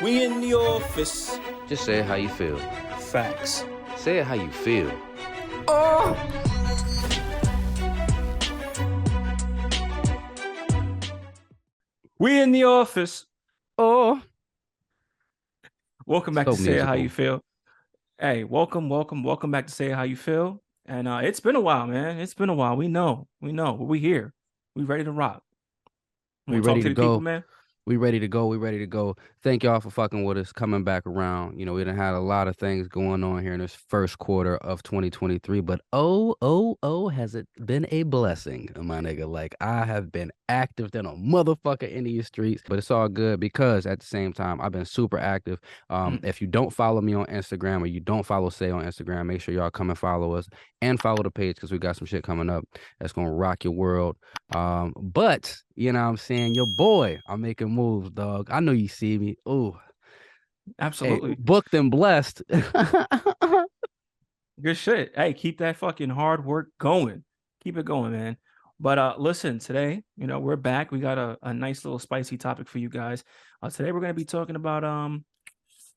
We in the office. Just say it how you feel. Facts. Say it how you feel. Oh! We in the office. Oh, Welcome back so to Say It How You musical. Feel. Hey, welcome back to Say It How You Feel. And it's been a while, man. It's been a while. We know, but we here. We ready to rock. We Want to talk ready to to the people, go. man? We ready to go. We ready to go. Thank y'all for fucking with us, coming back around. You know, we done had a lot of things going on here in this first quarter of 2023, but has it been a blessing, my nigga? Like, I have been active than a motherfucker in these streets, but it's all good because at the same time, I've been super active. Mm. If you don't follow me on Instagram or you don't follow Say on Instagram, make sure y'all come and follow us and follow the page because we got some shit coming up that's gonna rock your world. But you know what I'm saying, your boy, I'm making moves, dog. I know you see me. Oh, hey, Absolutely. booked and blessed. Good shit. Hey, keep that fucking hard work going. Keep it going, man. But listen, today, we're back. We got a nice little spicy topic for you guys. Today we're gonna be talking about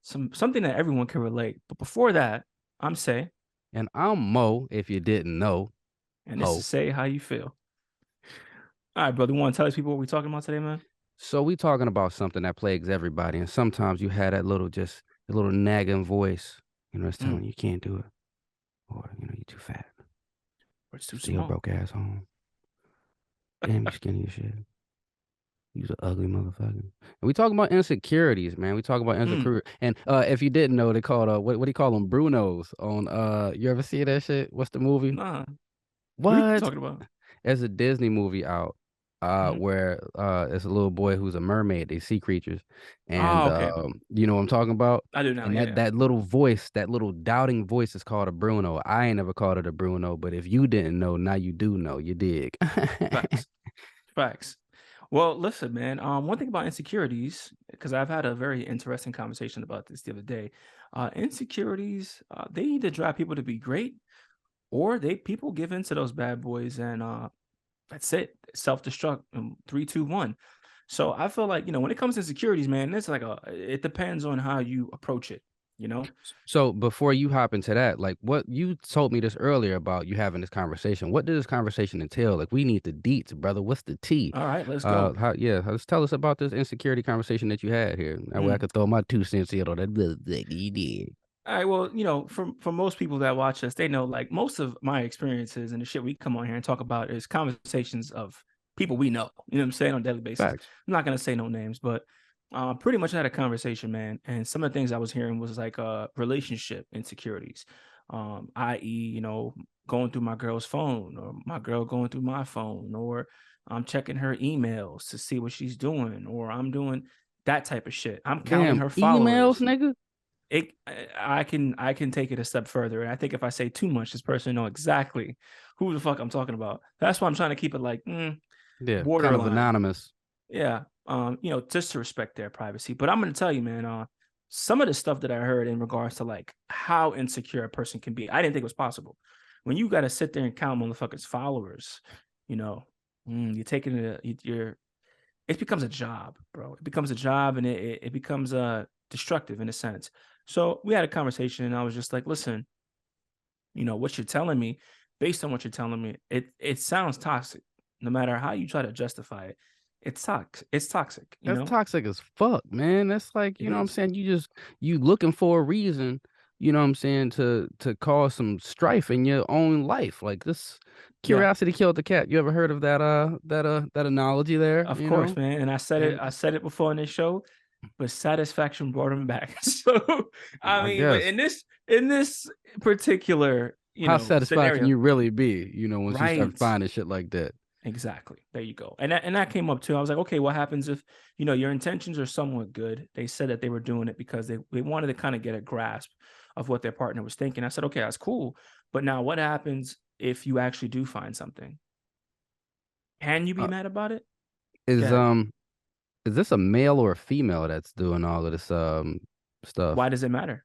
something that everyone can relate. But before that, I'm Say, And I'm Mo, if you didn't know. and this is Ho. Say How You Feel. All right, brother. You want to tell us people what we're talking about today, man? So we talking about something that plagues everybody, and sometimes you had that little just a little nagging voice, you know, it's Mm, telling you can't do it, or you know, you're too fat. it's too Still small. broke ass home. Damn, you skinny as shit. You's an ugly motherfucker. And we talking about insecurities, man. We talk about Mm, insecurity. And if you didn't know, they called what do you call them? Brunos on you ever see that shit? What's the movie? nah. What are you What? talking about? There's a Disney movie out Mm. where it's a little boy who's a mermaid, they sea creatures. And Oh, okay. you know what I'm talking about? I do now. And Yeah, that yeah. that little voice, that little doubting voice is called a Bruno. I ain't never called it a Bruno, but if you didn't know, now you do know. You dig? Facts. Facts. Well, listen, man. One thing about insecurities, because I've had a very interesting conversation about this the other day. Insecurities, they either drive people to be great, or they people give in to those bad boys, and that's it. Self-destruct in 3, 2, 1. So I feel like, when it comes to insecurities, man, it depends on how you approach it, you know? So before you hop into that, like what you told me this earlier about you having this conversation, what did this conversation entail? Like we need the deets, brother. What's the tea? All right, let's go. Let's tell us about this insecurity conversation that you had here. That way I Mm. could throw my 2 cents in on that. You did. All right, well, for most people that watch us, they know like most of my experiences and the shit we come on here and talk about is conversations of people we know. You know what I'm saying, on a daily basis. Facts. I'm not gonna say no names, but pretty much I had a conversation, man. And some of the things I was hearing was like relationship insecurities, i.e., going through my girl's phone or my girl going through my phone, or I'm checking her emails to see what she's doing, or I'm doing that type of shit. I'm counting Damn, her emails, followers. nigga. it I can take it a step further, and I think if I say too much, this person know exactly who the fuck I'm talking about. That's why I'm trying to keep it like Yeah, kind of borderline. anonymous. Yeah, just to respect their privacy. But I'm gonna tell you, man, some of the stuff that I heard in regards to like how insecure a person can be, I didn't think it was possible. When you got to sit there and count motherfuckers followers, you know, you're taking it, it becomes a job, bro. It becomes a job, and it becomes destructive in a sense. So we had a conversation, and I was just like, listen, what you're telling me, based on what you're telling me, it sounds toxic. No matter how you try to justify it, it's toxic. It's toxic. That's toxic as fuck, man. That's like, It you know what I'm is. saying? You looking for a reason, you know what I'm saying, to cause some strife in your own life. Like this Yeah, curiosity killed the cat. You ever heard of that analogy there, of you course, know? man. And I said it. And I said it before on this show, but satisfaction brought him back. So I I mean, but guess in this particular how satisfied can scenario, you really be, you know, once you start right? finding shit like that? Exactly. There you go. And that came up too. I was like, okay, what happens if, your intentions are somewhat good? They said that they were doing it because they wanted to kind of get a grasp of what their partner was thinking. I said, okay, that's cool. But now what happens if you actually do find something? Can you be Uh, mad about it? is Good. um is this a male or a female that's doing all of this stuff? Why does it matter?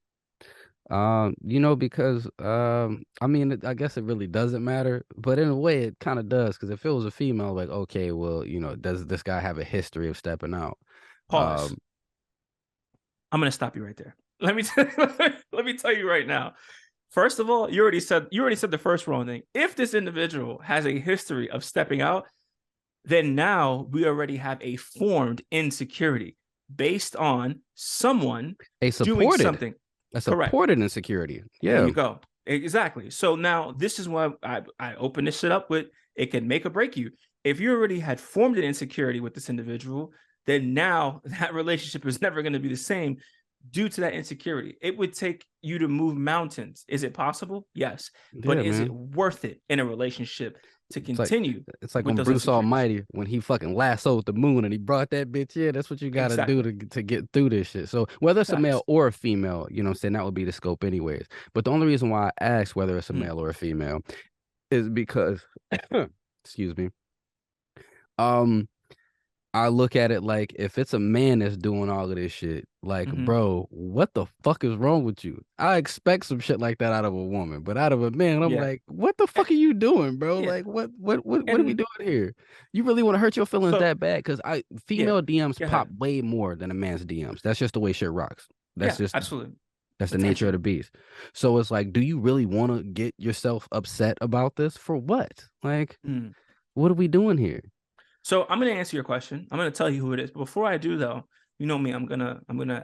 You know, because I mean, I guess it really doesn't matter, but in a way, it kind of does. Because if it was a female, like, okay, well, you know, does this guy have a history of stepping out? Pause. Um, I'm gonna stop you right there. Let me let me tell you right now. First of all, you already said the first wrong thing. If this individual has a history of stepping out, then now we already have a formed insecurity based on someone A doing supported, something. a Correct. supported insecurity. There Yeah. you go. Exactly. So now this is why I open this shit up with it can make or break you. If you already had formed an insecurity with this individual, then now that relationship is never going to be the same due to that insecurity. It would take you to move mountains. Is it possible? Yes. But Yeah, is it man. worth it in a relationship to It's like continue it's like with on those Bruce insecurities? Almighty when he fucking lassoed the moon and he brought that bitch in. That's what you gotta do Exactly. to get through this shit. So whether it's a male Facts. or a female, you know what I'm saying, that would be the scope anyways. But the only reason why I asked whether it's a Mm, male or a female is because excuse me. Um I look at it like if it's a man that's doing all of this shit, like, mhm. bro, what the fuck is wrong with you? I expect some shit like that out of a woman, but out of a man, I'm Yeah. like, what the Eh, fuck are you doing, bro? yeah. Like, what are we And doing here? You really want to hurt your feelings so that bad? Because yeah, female DMs go pop ahead. way more than a man's DMs. That's just the way shit rocks. That's Yeah, just absolutely. that's the nature of Attention. the beast. So it's like, do you really want to get yourself upset about this for what? Like, Mm. what are we doing here? So I'm gonna answer your question. I'm gonna tell you who it is. But before I do, though, you know me. We're gonna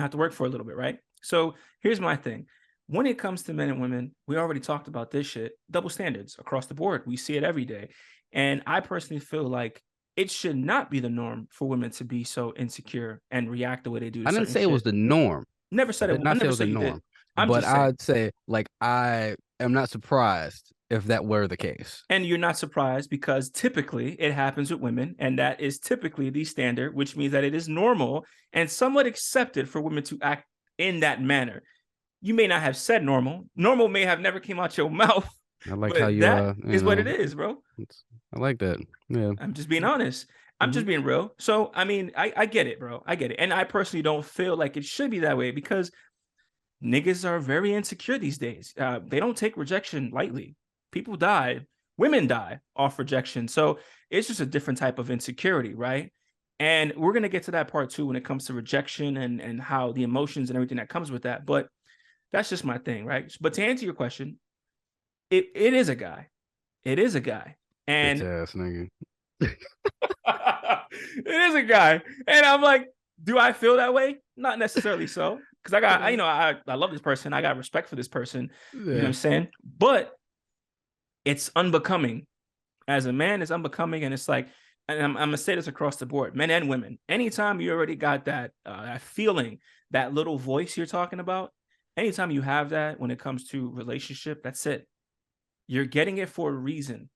have to work for a little bit, right? So here's my thing. When it comes to men and women, we already talked about this shit. Double standards across the board. We see it every day, and I personally feel like it should not be the norm for women to be so insecure and react the way they do to I didn't certain say it was shit. the norm. Never I said it. did I not say it never was the said you did. norm, I'm but just saying. I'd say like I am not surprised if that were the case. And you're not surprised because typically it happens with women, and that is typically the standard, which means that it is normal and somewhat accepted for women to act in that manner. You may not have said normal. Normal may have never came out your mouth, I like how but you that is what it is, bro. I like that. Yeah. I'm just being honest. I'm Hmm. just being real. So, I mean, I get it, bro. I get it. And I personally don't feel like it should be that way because niggas are very insecure these days. They don't take rejection lightly. People die, women die off rejection. So it's just a different type of insecurity, right? And we're gonna get to that part too when it comes to rejection and how the emotions and everything that comes with that. But that's just my thing, right? But to answer your question, it is a guy. It is a guy. Bitch And ass nigga. it is a guy. And I'm like, do I feel that way? Not necessarily so. Because Yeah. I love this person. I got respect for this person. You know what Yeah. I'm saying? But it's unbecoming. As a man, it's unbecoming. And it's like, and I'm gonna say this across the board, men and women. Anytime you already got that feeling, that little voice you're talking about, anytime you have that when it comes to relationship, that's it. You're getting it for a reason.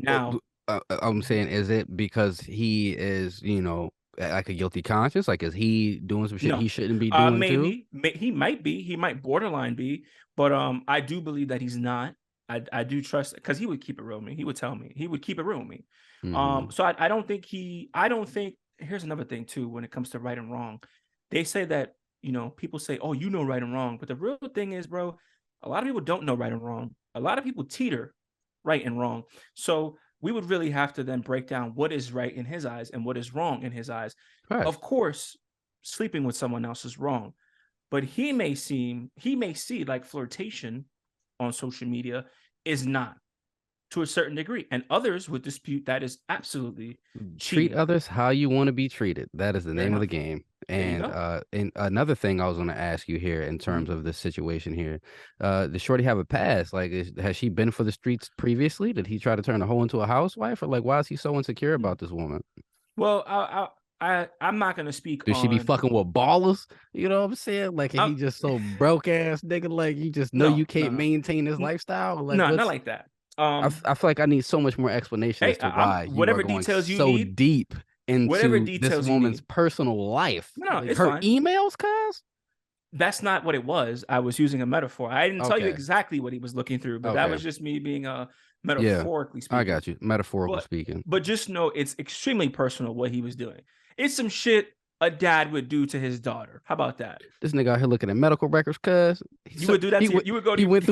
Uh, Now, I'm saying, is it because he is, like a guilty conscience? Like, is he doing some shit no, he shouldn't be doing too? he might be, he might borderline be, but I do believe that he's not. I do trust because he would keep it real with me. He would tell me. He would keep it real with me. Hmm. So I don't think he. I don't think. Here's another thing too. When it comes to right and wrong, they say that people say, "Oh, you know right and wrong," but the real thing is, bro, a lot of people don't know right and wrong. A lot of people teeter right and wrong. So we would really have to then break down what is right in his eyes and what is wrong in his eyes. Right. Of course, sleeping with someone else is wrong, but he may see like flirtation on social media is not to a certain degree, and others would dispute that is absolutely Treat cheating. others how you want to be treated. That is the Fair name of the enough. game. There you go. And another thing I was going to ask you here in Mhm. terms of this situation here, does Shorty have a past? Like, has she been for the streets previously? Did he try to turn a hoe into a housewife, or like, why is he so insecure Hmm. about this woman? Well, I'm not going to speak Does she be on. fucking with ballers? You know what I'm saying? Like, and I'm he just so broke ass nigga. Like, you just know no, you no, can't no, maintain this lifestyle. Like, no, not what's like that. I feel like I need so much more explanation as Hey, to I'm why you are whatever going details you so need, deep whatever into this details you woman's need. personal life. No, Like it's her fine. emails, cuz? That's not what it was. I was using a metaphor. I didn't tell you Okay. exactly what he was looking through, but that Okay. was just me being Yeah. metaphorically I speaking. got you. Metaphorical But speaking. but just know it's extremely personal what he was doing. It's some shit a dad would do to his daughter. How about that? This nigga out here looking at medical records, cuz. You would do that to your, you would go He to went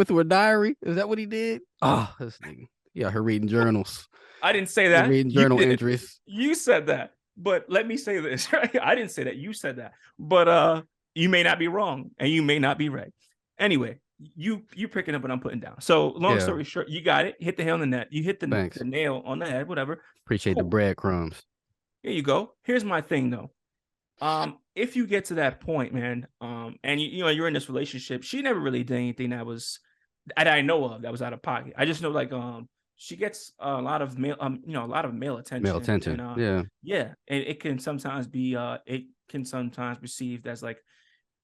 through a diary. Is that what he did? Oh, this nigga. Yeah, her reading journals. I didn't say He that. reading You journal did. entries. You said that. But let me say this, right? I didn't say that. You said that. But you may not be wrong and you may not be right. Anyway, you picking up what I'm putting down. So long Yeah, story short, you got it. Hit the nail on the net. You hit the thanks. nail on the head, whatever. Appreciate the Cool. breadcrumbs. Here you go. Here's my thing though. If you get to that point, man, and you know you're in this relationship, she never really did anything that I know of that was out of pocket. I just know like she gets a lot of male a lot of male Male attention, and attention. Yeah. yeah, and it can sometimes be perceived as like,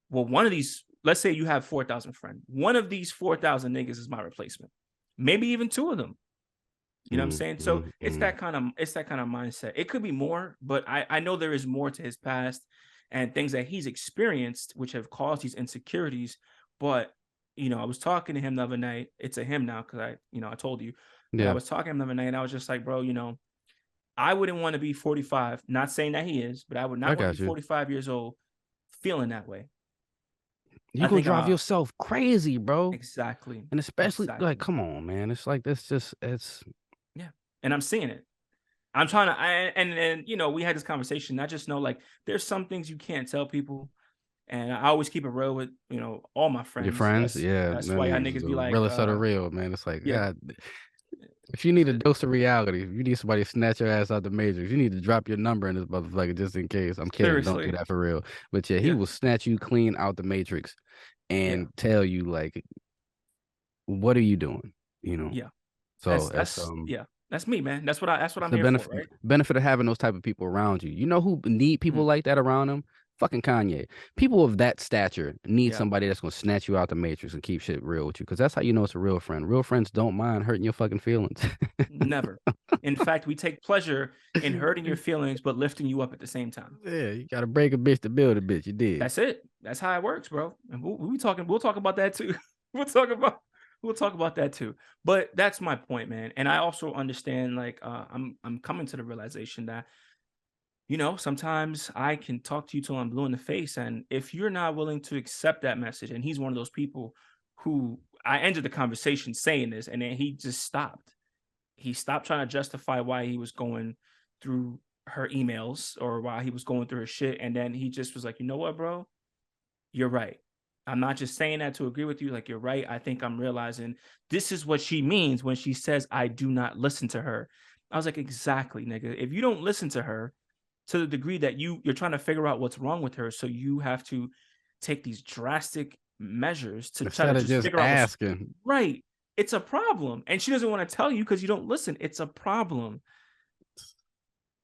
well, one of these, let's say you have 4,000 friends, one of these 4,000 niggas is my replacement, maybe even two of them. You know what I'm saying? So Mm. it's that kind of mindset. It could be more, but I know there is more to his past and things that he's experienced which have caused these insecurities. But I was talking to him the other night. It's a him now because I told you, but I Yeah, was talking to him the other night and I was just like, bro, I wouldn't want to be 45. Not saying that he is, but I would I not want to got be you. 45 years old feeling that way. You I gonna think drive yourself crazy, bro. exactly, And especially like, exactly, come on, man. It's like this. Just it's yeah, and I'm seeing it. I'm trying to, and we had this conversation. I just know like there's some things you can't tell people, and I always keep it real with all my your friends. friends. That's Yeah, that's that why y'all niggas is niggas the be like, realest of the real, man. It's like, yeah, God, if you need a dose of reality, if you need somebody to snatch your ass out the matrix, you need to drop your number in this motherfucker just in case. I'm kidding. Don't do seriously, that for real. But yeah, he yeah, will snatch you clean out the matrix yeah, and tell you like, what are you doing? You know. yeah. So That's that's that's yeah, that's me, man. That's what it's I'm the here for, benefit right? benefit of having those type of people around you. You know who need people Mm, like that around them? Fucking Kanye. People of that stature need yeah, somebody that's gonna snatch you out the matrix and keep shit real with you. Cause that's how you know it's a real friend. Real friends don't mind hurting your fucking feelings. never. In fact, we take pleasure in hurting your feelings, but lifting you up at the same time. Yeah, you gotta break a bitch to build a bitch. You did. That's it. That's how it works, bro. And we'll talking. We'll talk about that too. we'll talk about. We'll talk about that too. But that's my point, man. And I also understand. Like, I'm coming to the realization that sometimes I can talk to you till I'm blue in the face, and if you're not willing to accept that message, and he's one of those people who I ended the conversation saying this, and then he just stopped. He stopped trying to justify why he was going through her emails or why he was going through her shit, and then he just was like, you know what, bro? You're right. I'm not just saying that to agree with you. Like, you're right. I think I'm realizing this is what she means when she says, I do not listen to her. I was like, exactly, nigga. If you don't listen to her to the degree that you're trying to figure out what's wrong with her, so you have to take these drastic measures to try to Instead of just just figure out what's asking. right. It's a problem. And she doesn't want to tell you because you don't listen. It's a problem.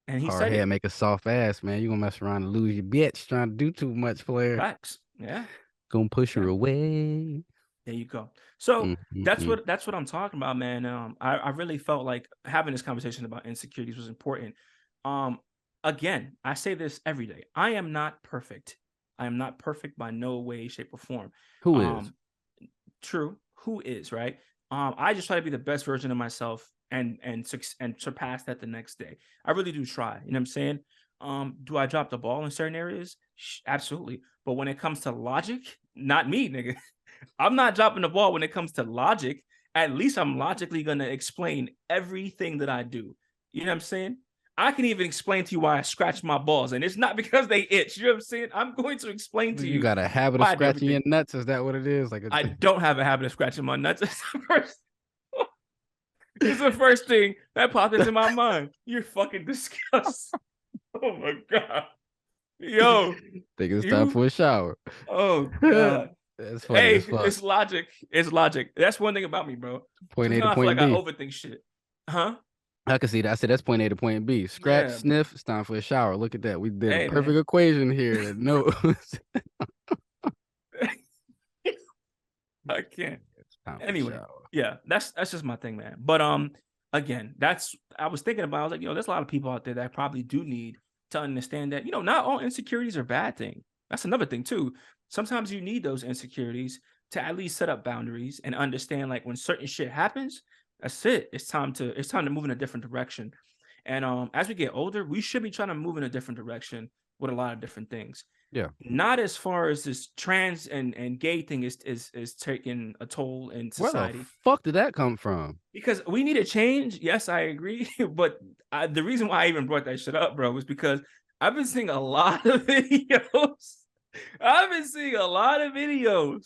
And he Hard said head it. make a soft ass, man. You gonna mess around and lose your bitch trying to do too much, player. Facts. Yeah. Gonna push her Yeah. away. There you go. So that's Mm. what I'm talking about, man. I really felt like having this conversation about insecurities was important. Um, Again, I say this every day. I am not perfect. I am not perfect by no way, shape, or form. Who is? Um, True. Who is right? I just try to be the best version of myself and surpass that the next day. I really do try. You know what I'm saying? Do I drop the ball in certain areas? Absolutely. But when it comes to logic, not me, nigga. I'm not dropping the ball when it comes to logic. At least I'm logically gonna explain everything that I do. You know what I'm saying? I can even explain to you why I scratch my balls, and it's not because they itch. You know what I'm saying? I'm going to explain to You you got a habit of why I do scratching everything. your nuts? Is that what it is? Like, I don't have a habit of scratching my nuts. It's the first thing that popped into my mind. You're fucking disgusting. Oh my god. Yo, think it's time you for a shower. oh god. That's funny Hey, as fuck. it's logic. It's logic. That's one thing about me, bro. Point A to Sometimes I feel point like I B. overthink shit. Huh? I can see that. I said that's point A to point B. Scratch, Yeah. sniff. It's time for a shower. Look at that. We did a Hey perfect man. equation here. That no, I can't. it's time for a Anyway, shower. yeah, that's just my thing, man. But again, that's I was thinking about. I was like, there's a lot of people out there that probably do need to understand that not all insecurities are bad thing. That's another thing too. Sometimes you need those insecurities to at least set up boundaries and understand like when certain shit happens, that's it. It's time to move in a different direction. And as we get older, we should be trying to move in a different direction with a lot of different things. Yeah. Not as far as this trans and gay thing is taking a toll in Where the society. fuck did that come from? Because we need a change. Yes, I agree. But the reason why I even brought that shit up, bro, was because I've been seeing a lot of videos. I've been seeing a lot of videos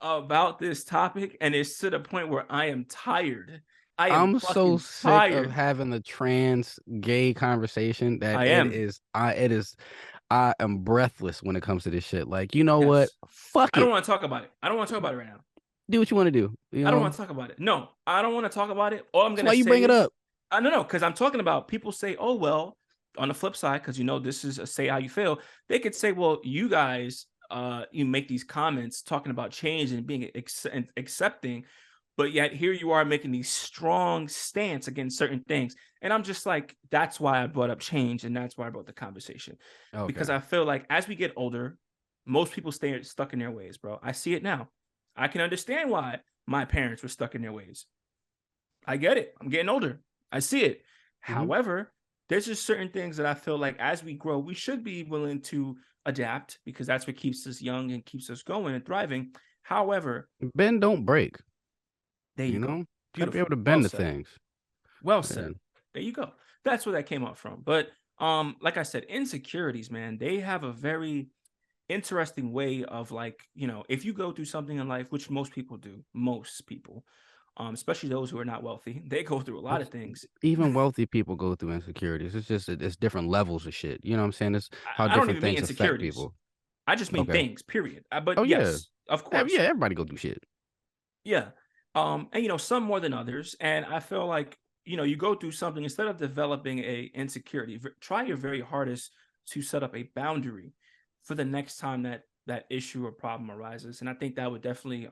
about this topic, and it's to the point where I am tired. I am I'm so fucking sick of tired. having the trans gay conversation that I am. I am breathless when it comes to this shit. Like, you know what? Yes. Fuck I don't it. want to talk about it. I don't want to talk about it right now. Do what you want to do. You I don't know? want to talk about it. No, I don't want to talk about it. All I'm That's gonna why you say bring it is, up. I don't know, because I'm talking about people say, oh well, on the flip side, because this is a say how you feel. They could say, well, you guys, you make these comments talking about change and being accepting, but yet here you are making these strong stance against certain things. And I'm just like, that's why I brought up change, and that's why I brought the conversation, because Okay. I feel like as we get older, most people stay stuck in their ways, bro. I see it now. I can understand why my parents were stuck in their ways. I get it. I'm getting older. I see it. Hmm. However, there's just certain things that I feel like as we grow, we should be willing to adapt, because that's what keeps us young and keeps us going and thriving. However, Bend don't break. there You you go. know? Gotta be able Beautiful. to Well bend to said. things. Well said. And There you go. That's where that came up from. But like I said, insecurities, man, they have a very interesting way of, like, if you go through something in life, which most people, especially those who are not wealthy, they go through a lot of things. even wealthy people go through insecurities. It's just it's different levels of shit. You know what I'm saying? It's how I don't different even mean things affect insecurities. people. I just mean Okay. things, period. But Oh yeah. yes, of course. Yeah, everybody go through shit. Yeah. And some more than others. And I feel like, you go through something, instead of developing a insecurity, try your very hardest to set up a boundary for the next time that issue or problem arises. And I think that would definitely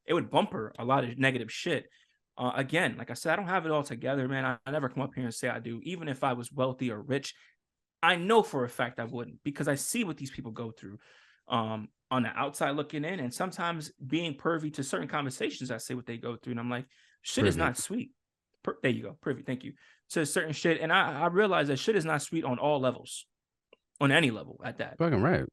it would bumper a lot of negative shit. Again, like I said, I don't have it all together, man. I never come up here and say I do. Even if I was wealthy or rich, I know for a fact I wouldn't, because I see what these people go through on the outside looking in, and sometimes being privy to certain conversations. I see what they go through, and I'm like, shit is Privy. not sweet. There you go, privy. Thank you to certain shit, and I realize that shit is not sweet on all levels, on any level at that. Fucking right.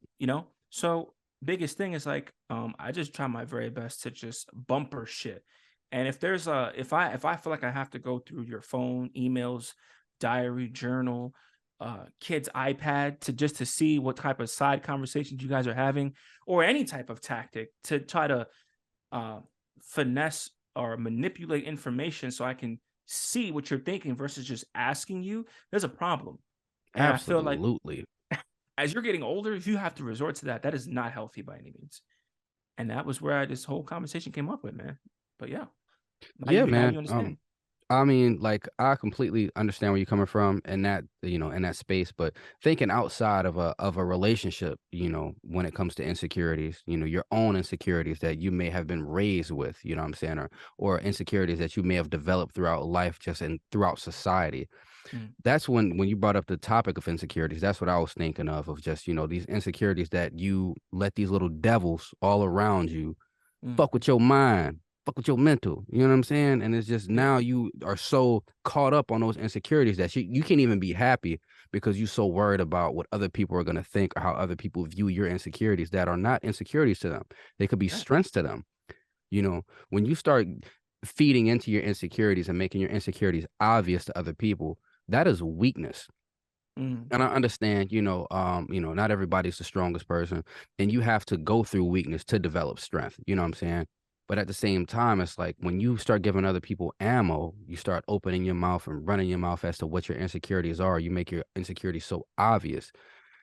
So biggest thing is like, I just try my very best to just bumper shit. And if there's a if I feel like I have to go through your phone, emails, diary, journal, kid's iPad, to see what type of side conversations you guys are having, or any type of tactic to try to uh finesse or manipulate information so I can see what you're thinking versus just asking you, there's a problem. And I feel like Absolutely. as you're getting older, if you have to resort to that, that is not healthy by any means. And that was where this whole conversation came up with, man. But yeah, Yeah, now man. you understand. I mean, like, I completely understand where you're coming from in that, in that space, but thinking outside of a relationship, when it comes to insecurities, your own insecurities that you may have been raised with, you know what I'm saying, or insecurities that you may have developed throughout life, just and throughout society. Mm, That's when you brought up the topic of insecurities. That's what I was thinking of just, these insecurities that you let these little devils all around you mm. fuck with your mind, fuck with your mental. You know what I'm saying? And it's just Yeah, now you are so caught up on those insecurities that you can't even be happy because you're so worried about what other people are going to think or how other people view your insecurities that are not insecurities to them. They could be yeah. strengths to them. When you start feeding into your insecurities and making your insecurities obvious to other people, that is weakness. Mm, And I understand, not everybody's the strongest person, and you have to go through weakness to develop strength. You know what I'm saying? But at the same time, it's like when you start giving other people ammo, you start opening your mouth and running your mouth as to what your insecurities are. You make your insecurities so obvious.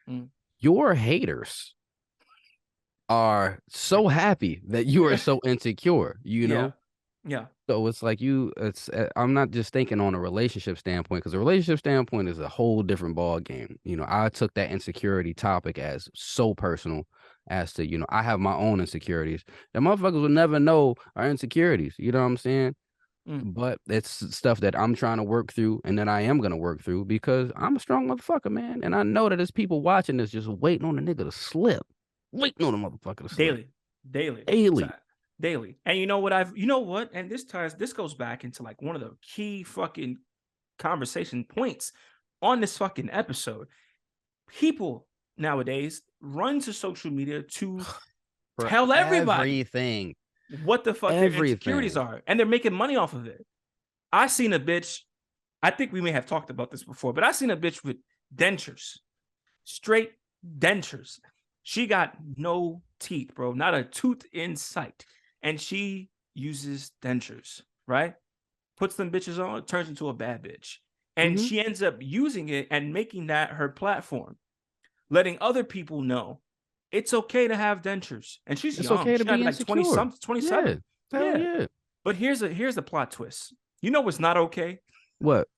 mm. Your haters are so happy that you are so insecure, Yeah, yeah, So it's like I'm not just thinking on a relationship standpoint because a relationship standpoint is a whole different ball game. I took that insecurity topic as so personal as to, I have my own insecurities. The motherfuckers will never know our insecurities. You know what I'm saying? mm. But it's stuff that I'm trying to work through and that I am going to work through because I'm a strong motherfucker, man. And I know that there's people watching this just waiting on the nigga to slip, waiting on the motherfucker to slip Daily, daily, daily. daily. And and this goes back into like one of the key fucking conversation points on this fucking episode. People nowadays run to social media to For tell everybody everything. what the fuck their insecurities Everything. are, and they're making money off of it. I seen a bitch. I think we may have talked about this before, but I seen a bitch with dentures, straight dentures. She got no teeth, bro, not a tooth in sight, and she uses dentures, right? Puts them bitches on, turns into a bad bitch, and Mm-hmm. she ends up using it and making that her platform, letting other people know it's okay to have dentures. And she's It's young. okay to She gotta be be like 20 insecure. something, Yeah. 27. Hell Yeah. yeah. But here's the plot twist. You know what's not okay? What?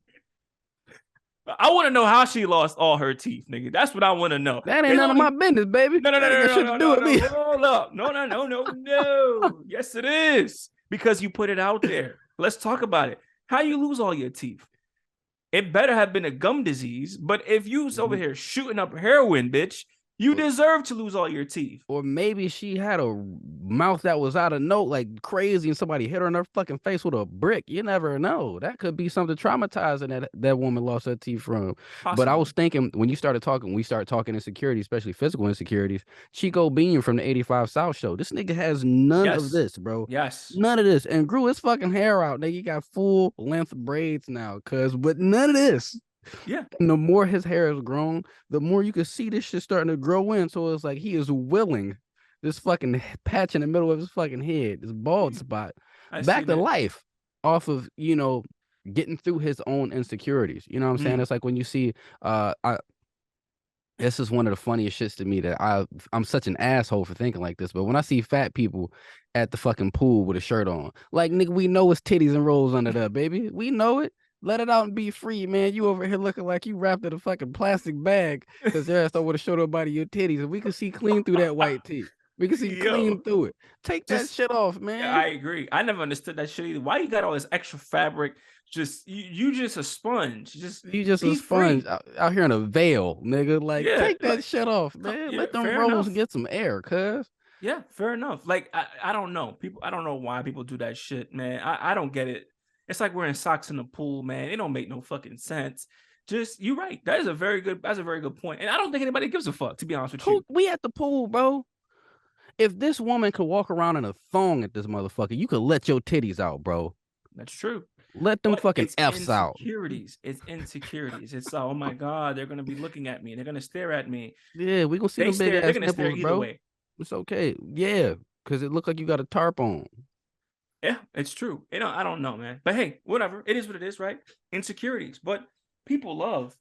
I want to know how she lost all her teeth, nigga. That's what I want to know. That ain't It's none of my only business, baby. no, no, no, That ain't got no, shit to no, do no, with no, me. no. Hold up. No, no, no, no, no. Yes, it is. Because you put it out there. Let's talk about it. How you lose all your teeth? It better have been a gum disease. But if you was over here shooting up heroin, bitch, you deserve to lose all your teeth. Or maybe she had a mouth that was out of note, like crazy, and somebody hit her in her fucking face with a brick. You never know. That could be something traumatizing that woman lost her teeth from. But I was Possibly. thinking when we started talking insecurity, especially physical insecurities, Chico Bean from the 85 South show. This nigga has none of Yes. this, bro. Yes. None of this. And grew his fucking hair out. Nigga, he got full length braids now, but none of this. Yeah. And the more his hair has grown, the more you can see this shit starting to grow in. So it's like he is willing this fucking patch in the middle of his fucking head, this bald spot, I back seen to it. life off of, getting through his own insecurities. You know what I'm saying? It's like when you see this is one of the funniest shits to me that I'm such an asshole for thinking like this, but when I see fat people at the fucking pool with a shirt on, like nigga, we know it's titties and rolls under there, baby. We know it. Let it out and be free, man. You over here looking like you wrapped in a fucking plastic bag because your ass don't want to show nobody your titties, and we can see clean through that white tee. We can see Yo, clean through it. Take that just shit off, man. I agree. I never understood that shit either. Why you got all this extra fabric? Just you just a sponge. Just You just a be sponge free. out here in a veil, nigga. Like, Yeah, take that shit off, man. yeah, Let them fair rolls enough. get some air, cuz. Yeah, fair enough. Like I don't know. People I don't know why people do that shit, man. I don't get it. It's like wearing socks in the pool, man. It don't make no fucking sense. Just you're right. That's a very good point. And I don't think anybody gives a fuck, to be honest with Who you. we at the pool, bro? If this woman could walk around in a thong at this motherfucker, you could let your titties out, bro. That's true. Let them But fucking it's F's out. insecurities. It's insecurities. It's oh my god, they're gonna be looking at me. They're gonna stare at me. Yeah, we gonna see They them big stare. They're ass gonna stare nipples, either bro. way. It's okay. Yeah, because it looked like you got a tarp on. Yeah, it's true. You know, I don't know, man. But hey, whatever. It is what it is, right? Insecurities. But people love,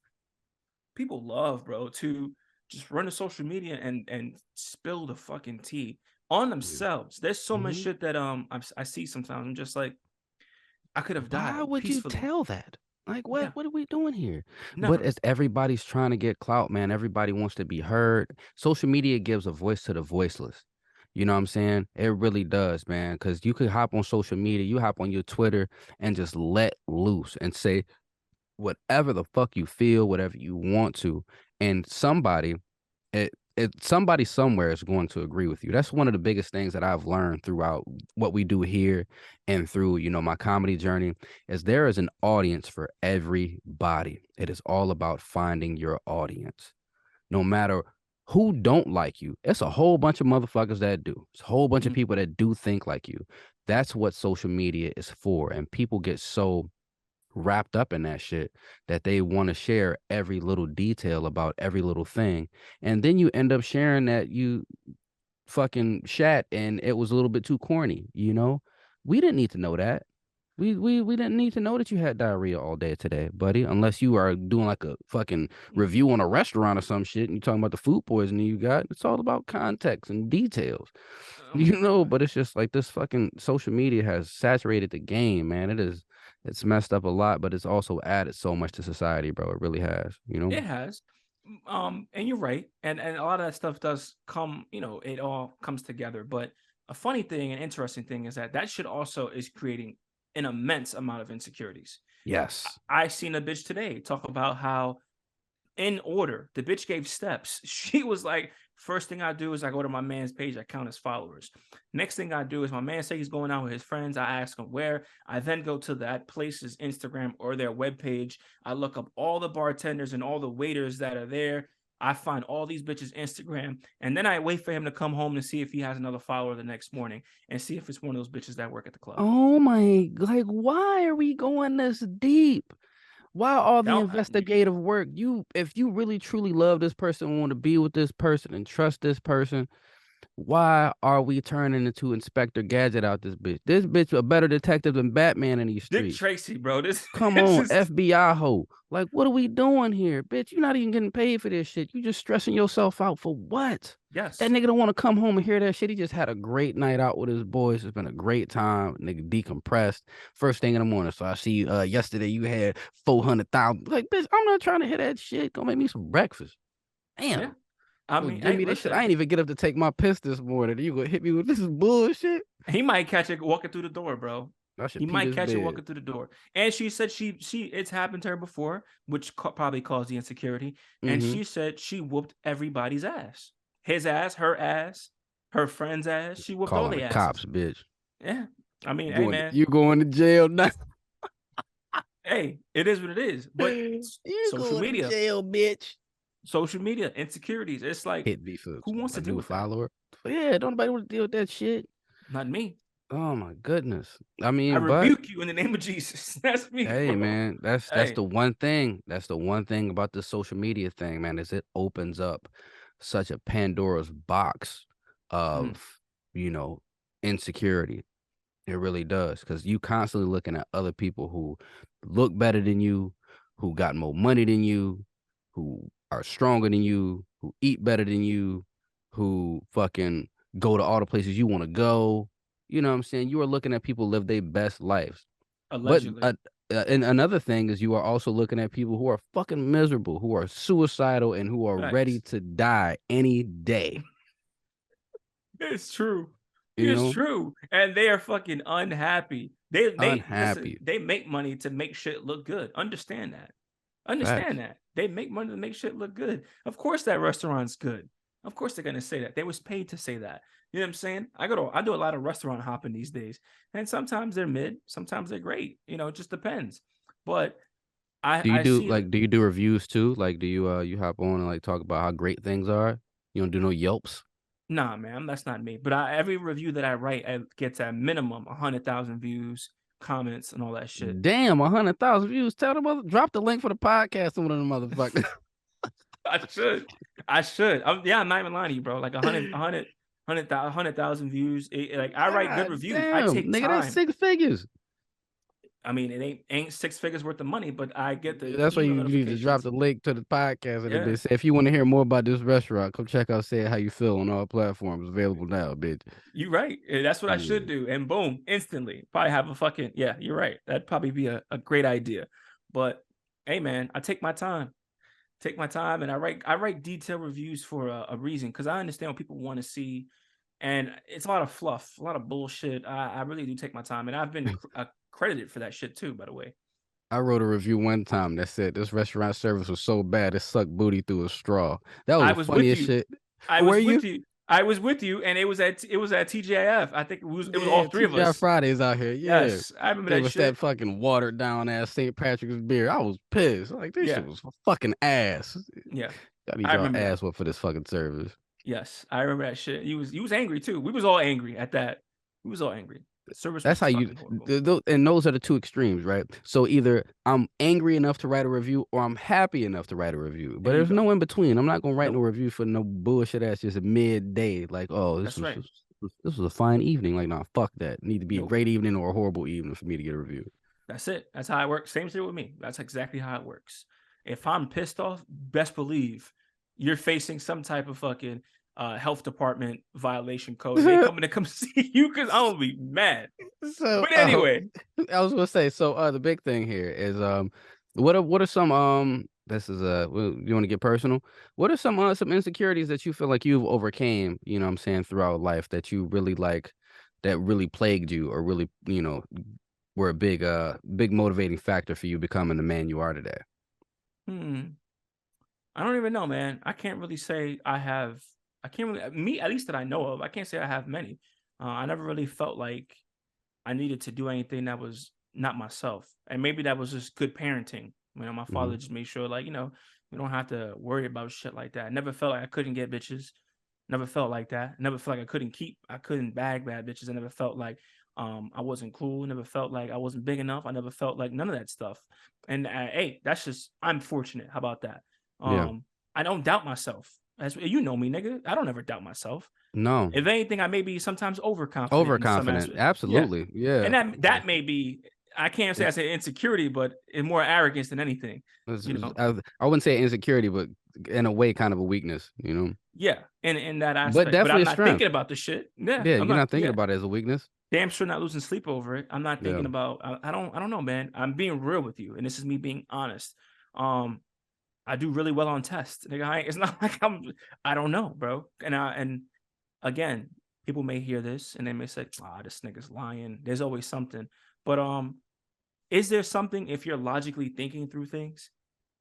people love, bro, to just run to social media and spill the fucking tea on Yeah. themselves. There's so much hmm shit that I see sometimes. I'm just like, I could have Why died would you peacefully. tell that? Like, what? Yeah, What are we doing here? But never. as everybody's trying to get clout, man, everybody wants to be heard. Social media gives a voice to the voiceless. You know what I'm saying? It really does, man. Because you could hop on social media, you hop on your Twitter, and just let loose and say whatever the fuck you feel, whatever you want to, and somebody somewhere is going to agree with you. That's one of the biggest things that I've learned throughout what we do here and through, my comedy journey is there is an audience for everybody. It is all about finding your audience. No matter who don't like you, it's a whole bunch of motherfuckers that do. It's a whole bunch of Mhm. people that do think like you. That's what social media is for. And people get so wrapped up in that shit that they want to share every little detail about every little thing. And then you end up sharing that you fucking shat and it was a little bit too corny. We didn't need to know that. We didn't need to know that you had diarrhea all day today, buddy, unless you are doing like a fucking review on a restaurant or some shit and you're talking about the food poisoning you got. It's all about context and details. Oh my god. But it's just like this fucking social media has saturated the game, man. It's messed up a lot, but it's also added so much to society, bro. It really has. It has. And you're right. And a lot of that stuff does come, it all comes together. But a funny thing and interesting thing is that shit also is creating an immense amount of insecurities. Yes. I seen a bitch today talk about how in order. The bitch gave steps. She was like, first thing I do is I go to my man's page, I count his followers. Next thing I do is my man say he's going out with his friends. I ask him where. I then go to that place's Instagram or their webpage. I look up all the bartenders and all the waiters that are there. I find all these bitches Instagram, and then I wait for him to come home to see if he has another follower the next morning and see if it's one of those bitches that work at the club. Oh my, like, why are we going this deep? Why all the Now, investigative work? If you really truly love this person and want to be with this person and trust this person, why are we turning into Inspector Gadget out this bitch? This bitch a better detective than Batman in these Dick streets. Tracy, bro. Come This on, is FBI hoe. Like, what are we doing here? Bitch, you're not even getting paid for this shit. You just stressing yourself out for what? That yes. nigga don't want to come home and hear that shit. He just had a great night out with his boys. It's been a great time. Nigga decompressed. First thing in the morning. So I see yesterday you had 400,000. Like, bitch, I'm not trying to hear that shit. Go make me some breakfast. Yeah. Damn. I Go mean, give hey, me this shit. I listen, ain't even get up to take my piss this morning. You gonna hit me with this is bullshit? he might catch it walking through the door, bro. I should He pee might this catch it bed. walking through the door. And she said she it's happened to her before, which probably caused the insecurity. And Mm-hmm. she said she whooped everybody's ass. His ass, her friend's ass. She whooped all Calling the the asses. cops, bitch. Yeah. I mean, hey man, You going to jail now. hey, it is what it is. But You social going to media, jail, bitch. insecurities. It's like, Hit me for who wants a to deal new with that? follower. Yeah, don't nobody want to deal with that shit. Not me. Oh my goodness. I I mean, but rebuke you in the name of Jesus. That's me, hey, bro. man, that's Hey. the one thing. That's the one thing about the social media thing, man, is it opens up such a Pandora's box Mm, of, you know, insecurity. It really does, because you constantly looking at other people who look better than you, who got more money than you, who are stronger than you, who eat better than you, who fucking go to all the places you want to go. You know what I'm saying? You are looking at people live their best lives. But allegedly. and another thing is you are also looking at people who are fucking miserable, who are suicidal, and who are ready Facts. to die any day. It's true. You It's know, true. And they are fucking unhappy. They listen, unhappy. they make money to make shit look good. Understand that. Facts. Understand that. They make money to make shit look good. Of course that restaurant's good. Of course they're gonna say that. They was paid to say that. You know what I'm saying? I do a lot of restaurant hopping these days. And sometimes they're mid, sometimes they're great. You know, it just depends. But I see that. Do you do reviews too? Like, do you you hop on and like talk about how great things are? You don't do no Yelps? Nah, man, that's not me. But every review that I write gets at minimum 100,000 views, comments, and all that shit. Damn, 100,000 views. Tell them drop the link for the podcast to one of them motherfuckers. I should. I should. I'm not even lying to you, bro. Like 100,000 views. Like I write good God reviews. I damn, take nigga, that's time. 6 figures. I mean, it ain't 6 figures worth of money, but I get the That's why email you need to drop notifications. the link to the podcast and it Yeah, be say if you want to hear more about this restaurant, come check out Say It How You Feel on all platforms available now, bitch. you're right. That's what I should Yeah. do. And boom, instantly. Probably have a fucking yeah, you're right. That'd probably be a great idea. But hey man, I take my time. Take my time and I write detailed reviews for a reason because I understand what people want to see, and it's a lot of fluff, a lot of bullshit. I really do take my time, and I've been credited for that shit too, by the way. I wrote a review one time that said this restaurant service was so bad it sucked booty through a straw. That was I the was with funniest you. shit. I Were was you? with you. I was with you, and it was at TGIF. I think it was all Yeah, three of TGI us. Fridays out here. Yeah. Yes, I remember Gave that us that shit. fucking watered down ass St. Patrick's beer. I was pissed. Like, this shit Yeah, was fucking ass. yeah, I need I y'all remember that. ass whooped for this fucking service. Yes, I remember that shit. He was angry too. We was all angry at that. We was all angry. The service was That's how you, fucking horrible. and those are the two extremes, right? So either I'm angry enough to write a review or I'm happy enough to write a review, but There you there's go. no in between. I'm not gonna write no Nope. review for no bullshit ass just midday. Like, oh, That's right. this was a fine evening. Like, nah, fuck that. Need to be a Nope. great evening or a horrible evening for me to get a review. That's it. That's how it works. Same thing with me. That's exactly how it works. If I'm pissed off, best believe you're facing some type of fucking health department violation code, and they coming to come see you because I'm gonna be mad. So, But anyway, I was gonna say, so the big thing here is what are some this is you want to get personal? What are some insecurities that you feel like you've overcame, you know what I'm saying, throughout life that you really like that really plagued you or really, were a big motivating factor for you becoming the man you are today? hmm, I don't even know, man. I can't really say I have. I can't really me at least that I know of. I can't say I have many. I never really felt like I needed to do anything that was not myself, and maybe that was just good parenting. My Hmm. father just made sure, like We don't have to worry about shit like that. I never felt like I couldn't get bitches. Never felt like that. Never felt like I couldn't bag bad bitches. I never felt like I wasn't cool. Never felt like I wasn't big enough. I never felt like none of that stuff. And hey, that's just I'm fortunate. How about that? Yeah. I don't doubt myself. As you know me, nigga, I don't ever doubt myself. No. If anything, I may be sometimes overconfident in some Overconfident. aspect. Yeah, Absolutely. Yeah. and that may be I can't say I say insecurity, but it's more arrogance than anything. You know, I wouldn't say insecurity, but in a way, kind of a weakness, you know. yeah, in that But aspect. But definitely I'm a not strength. thinking about the shit. Yeah, Yeah, I'm you're not. not thinking Yeah, about it as a weakness. damn sure not losing sleep over it. I'm not Yeah. thinking about. I don't know, man. I'm being real with you, and this is me being honest. Um, I do really well on tests. Nigga, it's not like I don't know, bro. And again, people may hear this and they may say, "Ah, this nigga's lying." There's always something. But is there something if you're logically thinking through things?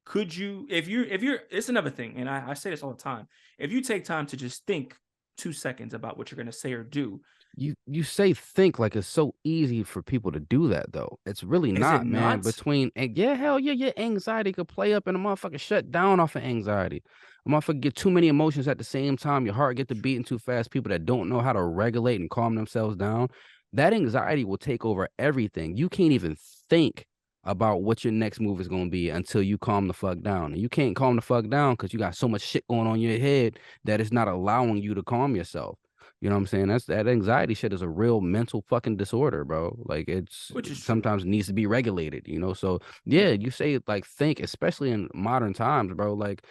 Could you, if you're, it's another thing, and I say this all the time. If you take time to just think 2 seconds about what you're gonna say or do, You say think like it's so easy for people to do that though. It's really is it not, man. not? Between and yeah, hell yeah, your anxiety could play up and a motherfucker shut down off of anxiety. A motherfucker get too many emotions at the same time. Your heart get to beating too fast. People that don't know how to regulate and calm themselves down, that anxiety will take over everything. You can't even think about what your next move is gonna be until you calm the fuck down. And you can't calm the fuck down because you got so much shit going on in your head that it's not allowing you to calm yourself. You know what I'm saying? That anxiety shit is a real mental fucking disorder, bro. Like it Which is true. sometimes needs to be regulated, you know? So yeah, Yeah. you say like think, especially in modern times, bro. Like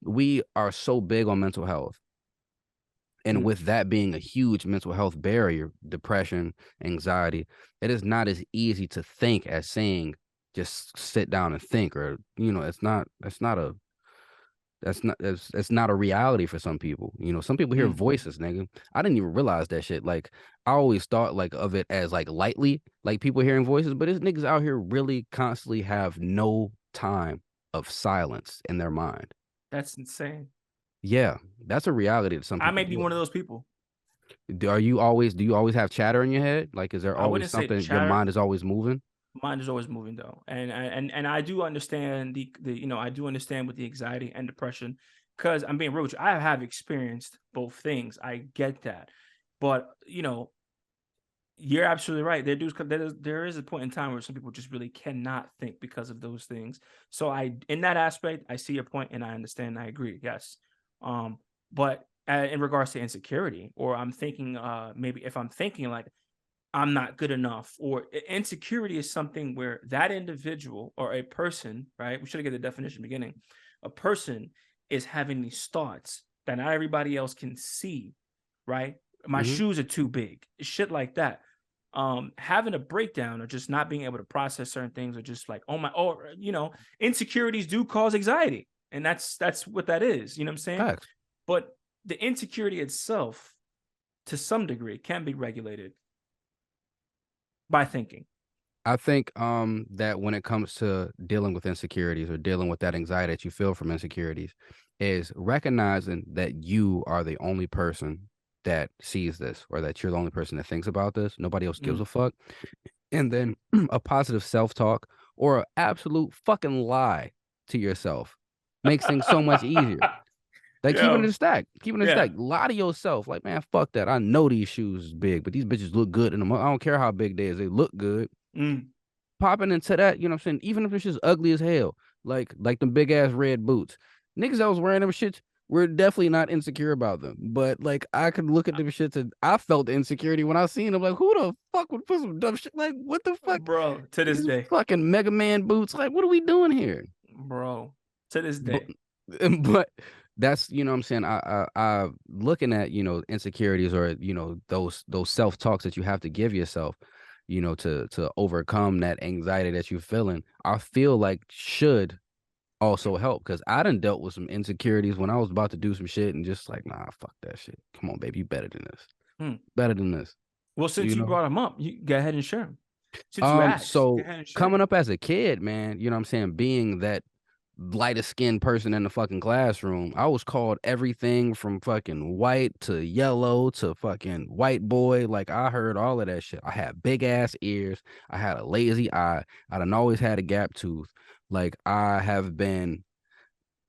we are so big on mental health. And Mm. with that being a huge mental health barrier, depression, anxiety, it is not as easy to think as saying just sit down and think, or you know, it's not a reality for some people. You know, some people hear Mm. voices, nigga. I didn't even realize that shit. Like I always thought like of it as like lightly, like people hearing voices, but it's niggas out here really constantly have no time of silence in their mind. That's insane. Yeah, that's a reality that some I people may be deal one of with. those people. Do you always have chatter in your head? Like is there I always wouldn't say something your chatter. mind is always moving? Mine is always moving though, and I do understand the I do understand with the anxiety and depression because I'm being real with you. I have experienced both things. I get that, but you're absolutely right. There is a point in time where some people just really cannot think because of those things. So in that aspect, I see your point and I understand. And I agree. Yes, but in regards to insecurity, or I'm thinking, maybe if I'm thinking like I'm not good enough, or insecurity is something where that individual or a person, right? We should have get the definition in the beginning. A person is having these thoughts that not everybody else can see, right? My Hmm. shoes are too big, shit like that. Having a breakdown or just not being able to process certain things, or just like, oh my, or insecurities do cause anxiety, and that's what that is. You know what I'm saying? Facts. But the insecurity itself, to some degree, can be regulated by thinking. I think that when it comes to dealing with insecurities or dealing with that anxiety that you feel from insecurities is recognizing that you are the only person that sees this, or that you're the only person that thinks about this. Nobody else gives Mm. a fuck. And then a positive self-talk or an absolute fucking lie to yourself makes things so much easier. Like keeping it Yo, a stack, keeping it a yeah. stack. Lie to yourself. Like, man, fuck that. I know these shoes is big, but these bitches look good in them. I don't care how big they is. They look good. Mm. Popping into that, you know what I'm saying? Even if it's just ugly as hell, like them big ass red boots. Niggas that was wearing them shits were definitely not insecure about them. But like I could look at them shits and I felt the insecurity when I seen them. Like, who the fuck would put some dumb shit? Like, what the fuck? Bro, to this These day. fucking Mega Man boots. Like, what are we doing here? Bro, to this But day. but that's you know what I'm saying. I looking at insecurities, or those self talks that you have to give yourself, to overcome that anxiety that you're feeling. I feel like should also help, because I done dealt with some insecurities when I was about to do some shit and just like, nah, fuck that shit. Come on, baby, you better than this. Hmm. Better than this. Well, since You you know. brought him up, you go ahead and share him. Since you asked, go So ahead and share. coming up as a kid, man, you know what I'm saying, being that lightest skinned person in the fucking classroom, I was called everything from fucking white to yellow to fucking white boy. Like I heard all of that shit. I had big ass ears. I had a lazy eye. I done always had a gap tooth. Like I have been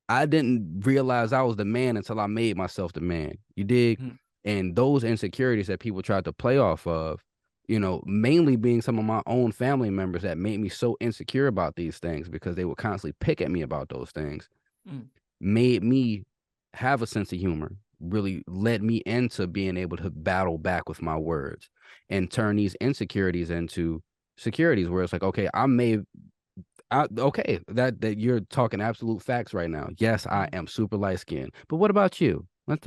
I didn't realize I was the man until I made myself the man. You dig? Mm, And those insecurities that people tried to play off of, mainly being some of my own family members that made me so insecure about these things because they would constantly pick at me about those things, mm, made me have a sense of humor, really led me into being able to battle back with my words and turn these insecurities into securities where it's like, okay, okay, that you're talking absolute facts right now. Yes, I mm. am super light skinned. But what about you? Let's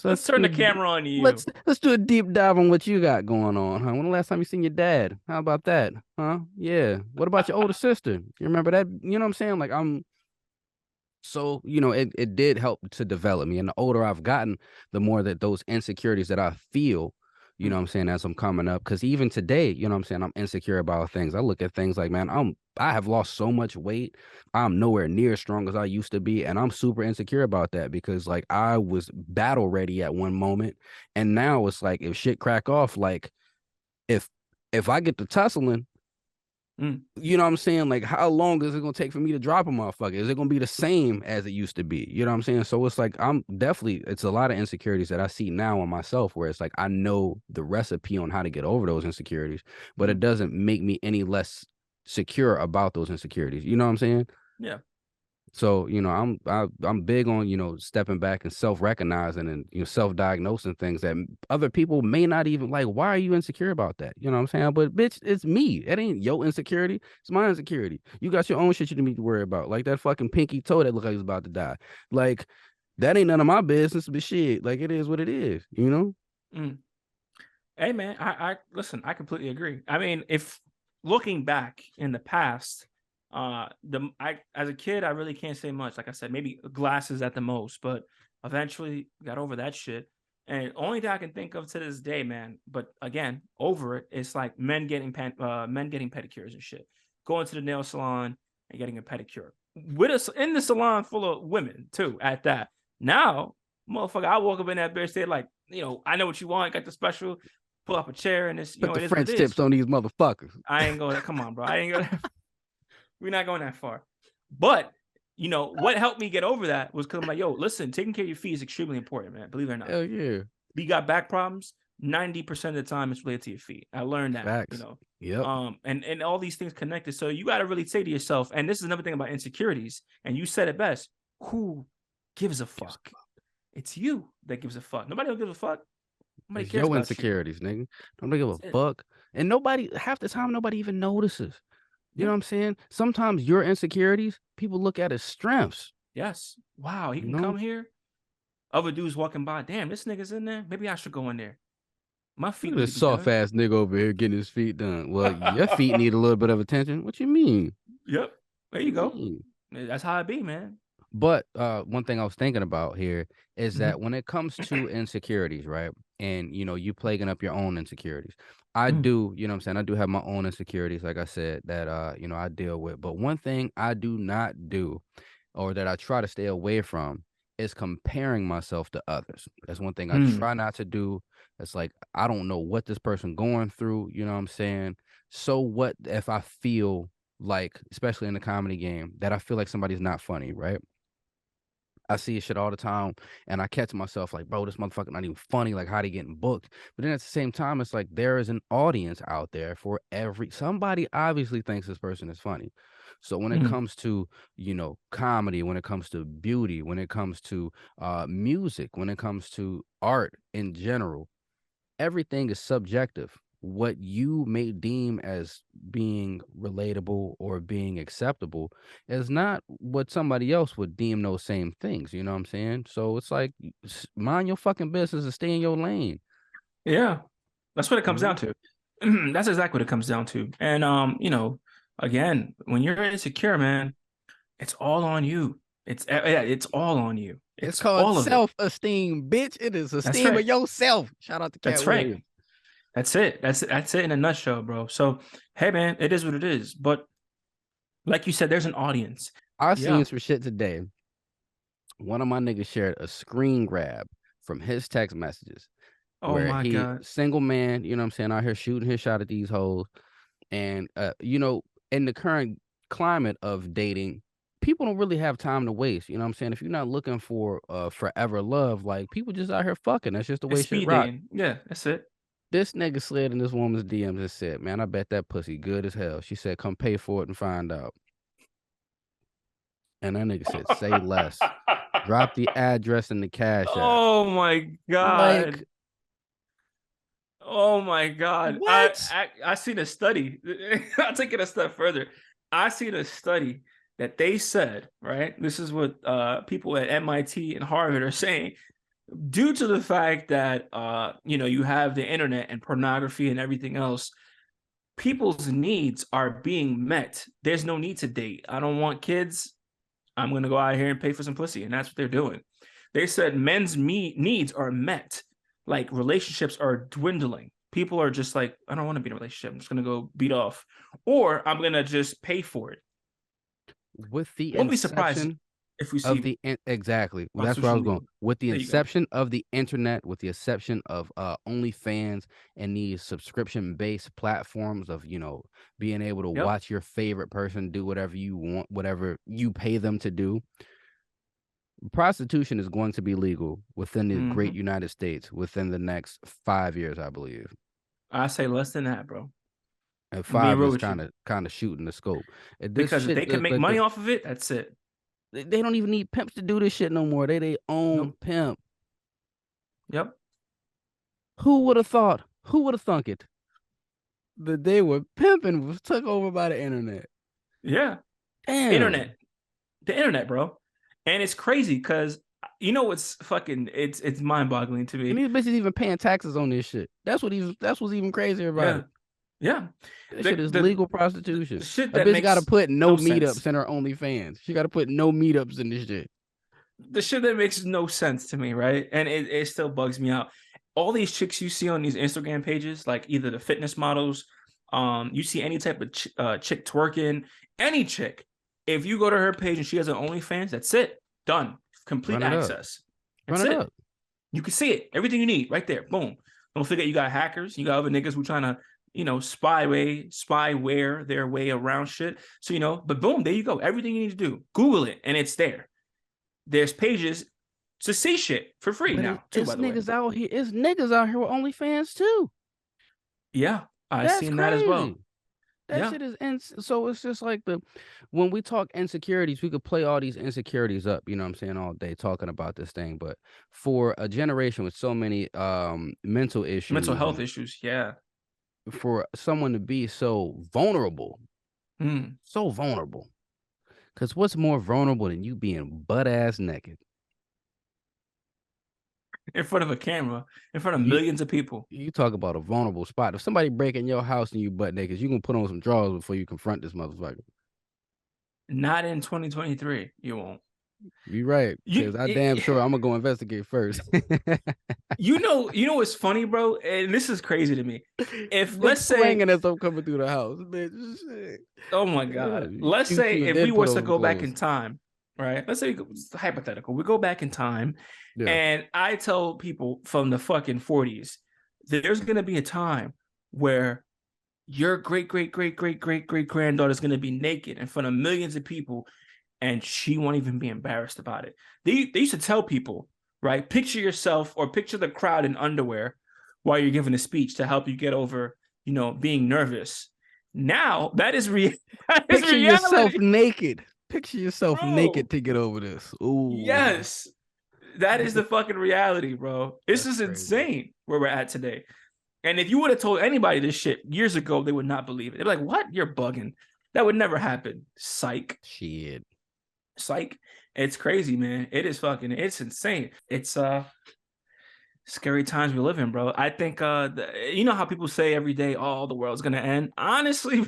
Let's turn do the camera on you. let's do a deep dive on what you got going on, huh? When the last time you seen your dad? How about that? Huh? Yeah. What about your older sister? You remember that? You know what I'm saying? Like so, it did help to develop me. And the older I've gotten, the more that those insecurities that I feel, Mm, what I'm saying, as I'm coming up. Cause even today, what I'm saying, I'm insecure about things. I look at things like, man, I have lost so much weight. I'm nowhere near as strong as I used to be. And I'm super insecure about that because like I was battle ready at one moment. And now it's like if shit crack off, like if if I get to tussling, mm, you know what I'm saying? Like, how long is it gonna take for me to drop a motherfucker? Is it gonna be the same as it used to be? You know what I'm saying? So it's like it's a lot of insecurities that I see now on myself where it's like I know the recipe on how to get over those insecurities, but it mm. doesn't make me any less secure about those insecurities. You know what I'm saying? Yeah. So, I'm big on, stepping back and self-recognizing and, self-diagnosing things that other people may not even like. Why are you insecure about that? You know what I'm saying? But bitch, it's me. It ain't your insecurity. It's my insecurity. You got your own shit you need to worry about. Like that fucking pinky toe that looked like he was about to die. Like that ain't none of my business, but shit, like it is what it is, you know? Mm. Hey man, I listen, I completely agree. I mean, if looking back in the past, the I as a kid, I really can't say much. Like I said, maybe glasses at the most, but eventually got over that shit. And only thing I can think of to this day, man, but again, over it, it's like men getting pedicures and shit. Going to the nail salon and getting a pedicure. With us in the salon full of women too, at that. Now, motherfucker, I walk up in that bitch, they're like, I know what you want, got the special, pull up a chair, and it's Put the it is what French it is. tips on these motherfuckers. I ain't going. Come on, bro. I ain't going. We're not going that far. But what helped me get over that was because I'm like, yo, listen, taking care of your feet is extremely important, man. Believe it or not. Hell yeah. You got back problems. 90% of the time, it's related to your feet. I learned that. Facts. Yep. And all these things connected. So you got to really say to yourself, and this is another thing about insecurities. And you said it best. Who gives a fuck? It's you that gives a fuck. Nobody will give a fuck. Nobody It's cares your about you. insecurities, nigga. Don't give a That's it. fuck. And half the time, nobody even notices. You know Yeah. what I'm saying? Sometimes your insecurities, people look at as strengths, Yes. Wow. He you can know? come here. Other dudes walking by. Damn, this nigga's in there. Maybe I should go in there. My Look feet at need this to be soft done. ass nigga over here getting his feet done. Well, your feet need a little bit of attention. What you mean? Yep. There What you you go. mean? That's how it be, man. But one thing I was thinking about here is Mhm. that when it comes to insecurities, right? And you plaguing up your own insecurities. I Mm, do, you know what I'm saying? I do have my own insecurities, like I said, that I deal with. But one thing I do not do or that I try to stay away from is comparing myself to others. That's one thing I mm. try not to do. It's like I don't know what this person going through, you know what I'm saying? So what if I feel like, especially in the comedy game, that I feel like somebody's not funny, right? I see shit all the time and I catch myself like, bro, this motherfucker not even funny. Like, how they getting booked? But then at the same time, it's like there is an audience out there for somebody obviously thinks this person is funny. So when it Mm. comes to, comedy, when it comes to beauty, when it comes to music, when it comes to art in general, everything is subjective. What you may deem as being relatable or being acceptable is not what somebody else would deem those same things. You know what I'm saying? So it's like mind your fucking business and stay in your lane. Yeah. That's what it You comes down know? to. That's exactly what it comes down to. And again, when you're insecure, man, it's all on you. It's all on you. It's It's called all of it. self-esteem, bitch. It is That's esteem of right. yourself. Shout out to Cat That's right. Williams. That's it. That's it in a nutshell, bro. So, hey, man, it is what it is. But like you said, there's an audience. I Yeah. seen some shit today. One of my niggas shared a screen grab from his text messages Oh where my he God. single man, you know what I'm saying, out here shooting his shot at these hoes. And in the current climate of dating, people don't really have time to waste. You know what I'm saying? If you're not looking for forever love, like people just out here fucking. That's just the It's way shit speed rock. dating. Yeah, that's it. This nigga slid in this woman's DMs and said, "Man, I bet that pussy good as hell." She said, "Come pay for it and find out." And that nigga said, "Say less." Drop the address in the cash app. Oh my Like god. Oh my god. what? I seen a study. I'll take it a step further. I seen a study that they said, right? This is what people at MIT and Harvard are saying. Due to the fact that you have the internet and pornography and everything else, people's needs are being met. There's no need to date. I don't want kids. I'm going to go out here and pay for some pussy. And that's what they're doing. They said men's needs are met. Like relationships are dwindling. People are just like, I don't want to be in a relationship. I'm just going to go beat off. Or I'm going to just pay for it. With the Don't be surprised inception if we of see the exactly. on That's where I social was going. media. With the There you go. inception of the internet, with the inception of OnlyFans and these subscription-based platforms of, being able to Yep. watch your favorite person do whatever you want, whatever you pay them to do. Prostitution is going to be legal within the great Mm-hmm. United States within the next 5 years, I believe. I say less than that, bro. And I'm being five real is with you. kind of shooting the scope. This Because if shit, they can make money off of it, that's it. they don't even need pimps to do this shit no more. They own Nope. pimp. Yep. Who would have thought? Who would have thunk it? That they were pimping was took over by the internet. Yeah. Damn. Internet. The internet, bro. And it's crazy because what's fucking it's mind-boggling to And me. these bitches even paying taxes on this shit. That's what's even crazier about Yeah. it. Yeah. This The shit is the legal the prostitution. shit A that bitch got to makes put no no sense. meetups in her OnlyFans. She got to put no meetups in this shit. The shit that makes no sense to me, right? And it still bugs me out. All these chicks you see on these Instagram pages, like either the fitness models, you see any type of chick twerking, any chick. If you go to her page and she has an OnlyFans, that's it. Done. Complete Run it up. access. Run That's it it. up. You can see it. Everything you need right there. Boom. Don't forget you got hackers. You got other niggas who trying to, spyware their way around shit. So, but boom, there you go. Everything you need to do. Google it and it's there. There's pages to see shit for free But now, too, it's by the way. niggas out here. It's niggas out here with OnlyFans too. Yeah, I That's seen that as well. crazy. That Yeah. shit is so it's just like when we talk insecurities, we could play all these insecurities up, you know what I'm saying, all day talking about this thing. But for a generation with so many mental Mental issues health and issues. Yeah. for someone to be Mm. so vulnerable. Because what's more vulnerable than you being butt ass naked? In front of a camera, in front of You millions of people. you talk about a vulnerable spot. If somebody break in your house and you butt naked, you gonna put on some drawers before you confront this motherfucker. Not in 2023. You won't. You right, You because I damn it, sure I'm gonna go investigate first. what's funny, bro? And this is crazy to me. If Dick let's say swinging as I'm coming through the house, bitch. Shit. Oh my Yeah, God. you Let's cute say you and if we then put was on to some go back clothes. in time, right? Let's say it's hypothetical. We go back in time Yeah, and I tell people from the fucking 40s, there's going to be a time where your great, great, great, great, great, great granddaughter is going to be naked in front of millions of people and she won't even be embarrassed about it. They used to tell people, right? Picture yourself or picture the crowd in underwear while you're giving a speech to help you get over, being nervous. Now that is picture yourself reality, naked. Picture yourself naked bro. to get over this. Ooh, Yes, that is the fucking reality, bro. This that's is crazy. insane where we're at today. And if you would have told anybody this shit years ago, they would not believe it. They're like, "What? You're bugging. That would never happen." Psych. Shit. Psych. It's crazy, man. It's insane. It's scary times we live in, bro. I think you know how people say every day, oh, the world's gonna end. Honestly,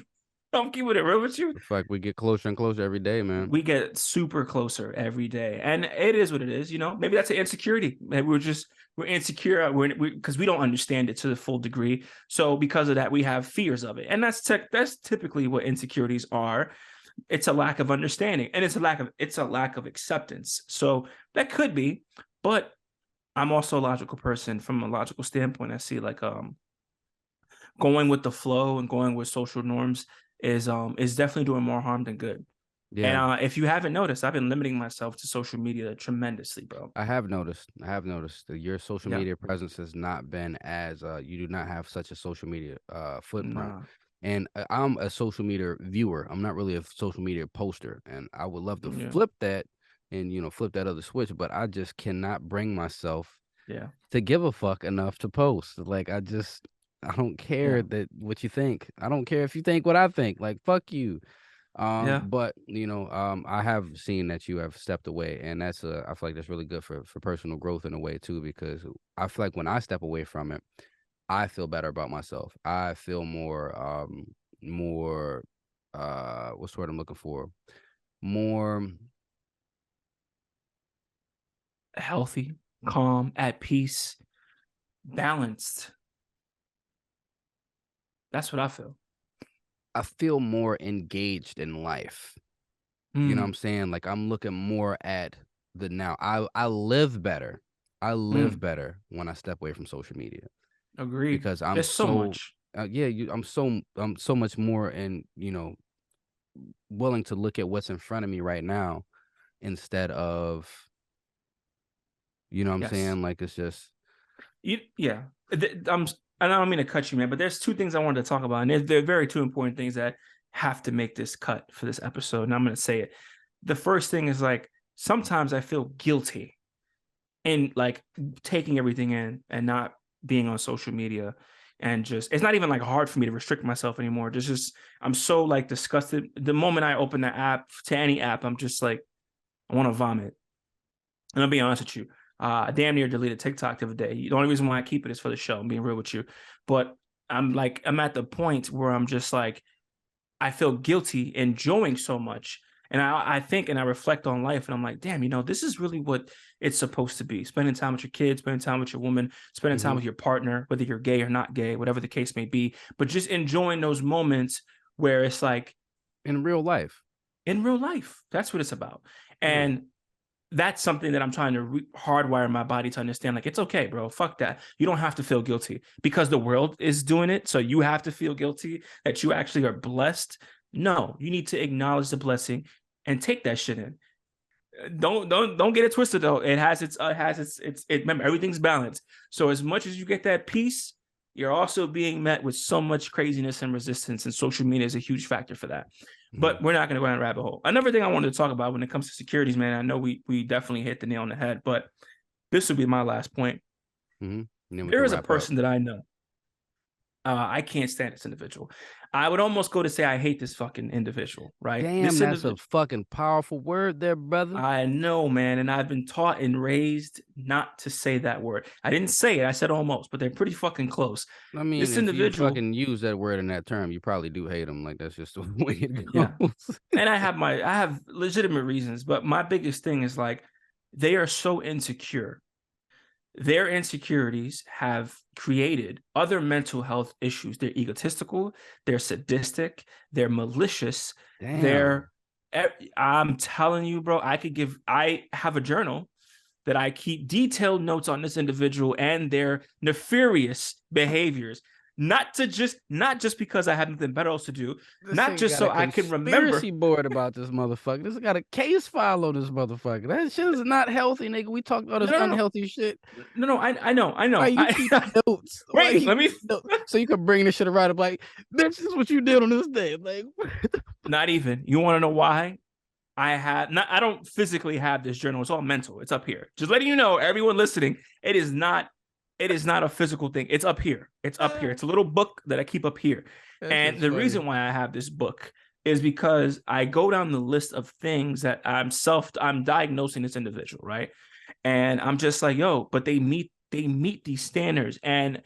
I'm keeping it real with you. The fact we get closer and closer every day, man. We get super closer every day. And it is what it is, Maybe that's an insecurity. Maybe we're insecure because we don't understand it to the full degree. So because of that, we have fears of it. And that's typically what insecurities are. It's a lack of understanding and it's a lack of acceptance. So that could be, but I'm also a logical person. From a logical standpoint, I see like going with the flow and going with social norms is definitely doing more harm than good. Yeah. And if you haven't noticed, I've been limiting myself to social media tremendously, bro. I have noticed. That your social Yeah. media presence has not been as you do not have such a social media footprint. Nah. And I'm a social media viewer. I'm not really a social media poster. And I would love to Yeah. flip that and flip that other switch, but I just cannot bring myself Yeah. to give a fuck enough to post. Like I don't Yeah. care that what you think. I don't care if you think what I think. Like fuck you. Yeah. But I have seen that you have stepped away, and I feel like that's really good for personal growth in a way too, because I feel like when I step away from it, I feel better about myself. I feel more what's the word I'm looking for? More Healthy, calm, at peace, balanced. That's what I feel. I feel more engaged in life. You know what I'm Mm, saying? Like I'm looking more at the now. I live better. I live mm, better when I step away from social media. agreed. Because I'm There's so so much. yeah, I'm so much more and willing to look at what's in front of me right now instead of what I'm Yes. saying, like it's just Yeah. I don't mean to cut you, man, but there's two things I wanted to talk about, and they're very two important things that have to make this cut for this episode. And I'm going to say it. The first thing is like sometimes I feel guilty in like taking everything in and not being on social media, and just it's not even like hard for me to restrict myself anymore. Just I'm so like disgusted. The moment I open the app to any app, I'm just like I want to vomit. And I'll be honest with you. I damn near deleted TikTok the other day. The only reason why I keep it is for the show. I'm being real with you. But I'm at the point where I'm just like, I feel guilty enjoying so much. And I think and I reflect on life and I'm like, damn, this is really what it's supposed to be. Spending time with your kids, spending time with your woman, spending time mhm, with your partner, whether you're gay or not gay, whatever the case may be. But just enjoying those moments where it's like in real life. in real life. That's what it's about. Yeah. And that's something that I'm trying to hardwire my body to understand. Like, it's okay, bro. Fuck that. You don't have to feel guilty because the world is doing it. So you have to feel guilty that you actually are blessed. No, you need to acknowledge the blessing and take that shit in. Don't get it twisted though. It has remember everything's balanced. So as much as you get that peace, you're also being met with so much craziness and resistance, and social media is a huge factor for that. Mhm, But we're not going to go down a rabbit hole. Another thing I wanted to talk about when it comes to securities, man, I know we definitely hit the nail on the head, but this would be my last point. mhm. And then we There can is a wrap up. person that I know. I can't stand this individual. I would almost go to say I hate this fucking individual, right? Damn, This that's a individual, fucking powerful word there, brother. I know, man, and I've been taught and raised not to say that word. I didn't say it, I said almost, but they're pretty fucking close. I mean, This if you individual, fucking use that word in that term, you probably do hate him. Like that's just the way it yeah. goes. And I have legitimate reasons, but my biggest thing is like they are so insecure. Their insecurities have created other mental health issues. They're egotistical, they're sadistic, they're malicious, Damn. they're I'm telling you, bro, I have a journal that I keep detailed notes on this individual and their nefarious behaviors. Not just because I have nothing better else to do, This not nigga just got so a I can remember. conspiracy board about this motherfucker. This got a case file on this motherfucker. That shit is not healthy, nigga. We talked about No, this no, no, unhealthy shit. no. I know, I Why know. you keep notes? Why Wait, you let me. keep notes? So you can bring this shit around and be like, this is what you did on this day. Like, Not even. You want to know why? I don't physically have this journal. It's all mental. It's up here. Just letting you know, everyone listening, it is not a physical thing. It's up here. It's up here. It's a little book that I keep up here. that And shit's the funny. reason why I have this book is because I go down the list of things that I'm diagnosing this individual, right? And I'm just like, yo, but they meet these standards. And